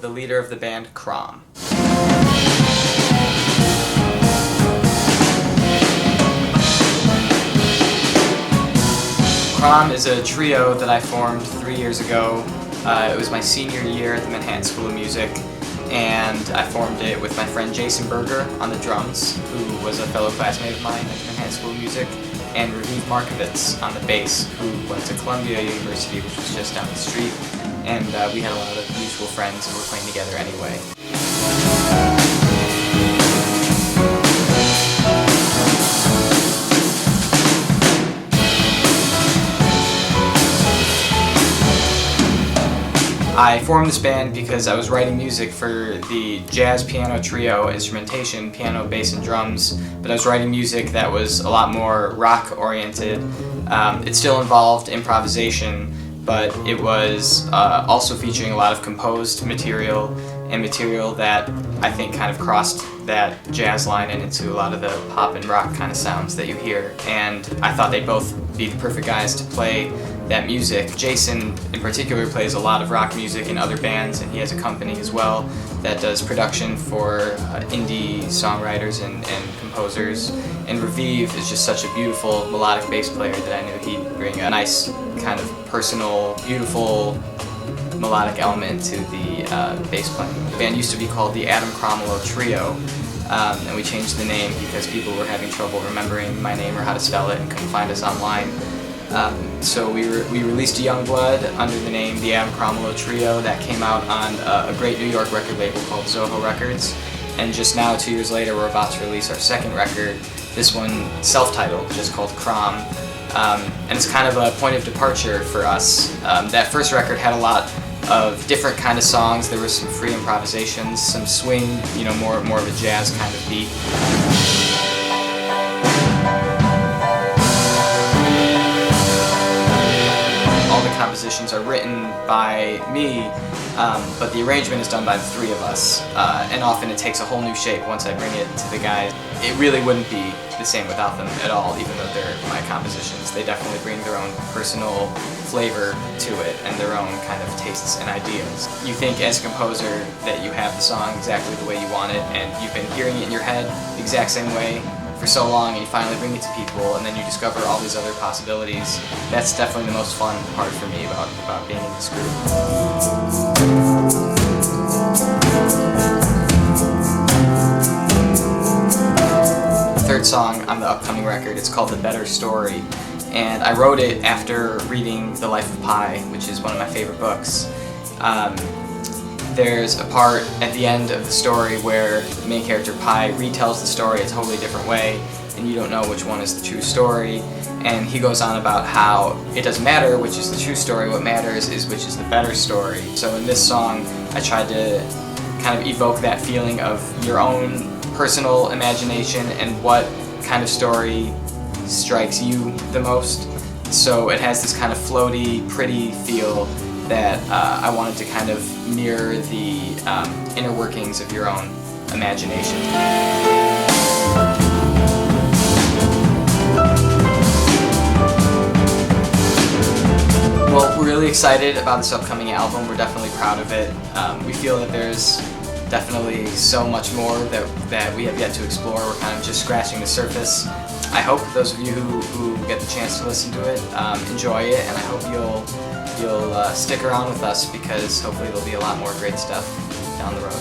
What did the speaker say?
the leader of the band Krom. Krom is a trio that I formed 3 years ago. It was my senior year at the Manhattan School of Music, and I formed it with my friend Jason Berger on the drums, who was a fellow classmate of mine at the Manhattan School of Music, and Raviv Markovitz on the bass, who went to Columbia University, which was just down the street, and we had a lot of mutual friends who were playing together anyway. I formed this band because I was writing music for the jazz piano trio, instrumentation, piano, bass, and drums, but I was writing music that was a lot more rock-oriented. It still involved improvisation, but it was also featuring a lot of composed material and material that I think kind of crossed that jazz line and into a lot of the pop and rock kind of sounds that you hear. And I thought they'd both be the perfect guys to play that music. Jason in particular plays a lot of rock music in other bands, and he has a company as well that does production for indie songwriters and composers. And Raviv is just such a beautiful melodic bass player that I knew he'd bring a nice kind of personal, beautiful melodic element to the bass playing. The band used to be called the Adam Kromelow Trio, and we changed the name because people were having trouble remembering my name or how to spell it and couldn't find us online. So we released Youngblood under the name the Adam Kromelow Trio. That came out on a great New York record label called Zoho Records. And just now, 2 years later, we're about to release our second record, this one self-titled, just called Krom. And it's kind of a point of departure for us. That first record had a lot of different kind of songs. There were some free improvisations, some swing, more of a jazz kind of beat. Compositions are written by me, but the arrangement is done by the three of us, and often it takes a whole new shape once I bring it to the guys. It really wouldn't be the same without them at all, even though they're my compositions. They definitely bring their own personal flavor to it and their own kind of tastes and ideas. You think as a composer that you have the song exactly the way you want it, and you've been hearing it in your head the exact same way for so long, and you finally bring it to people, and then you discover all these other possibilities. That's definitely the most fun part for me about being in this group. The third song on the upcoming record, it's called The Better Story, and I wrote it after reading The Life of Pi, which is one of my favorite books. There's a part at the end of the story where the main character Pi retells the story a totally different way, and you don't know which one is the true story, and he goes on about how it doesn't matter which is the true story, what matters is which is the better story. So in this song I tried to kind of evoke that feeling of your own personal imagination and what kind of story strikes you the most. So it has this kind of floaty, pretty feel that I wanted to kind of mirror the inner workings of your own imagination. Well, we're really excited about this upcoming album. We're definitely proud of it. We feel that there's definitely so much more that we have yet to explore. We're kind of just scratching the surface. I hope those of you who get the chance to listen to it enjoy it, and I hope you'll stick around with us because hopefully there'll be a lot more great stuff down the road.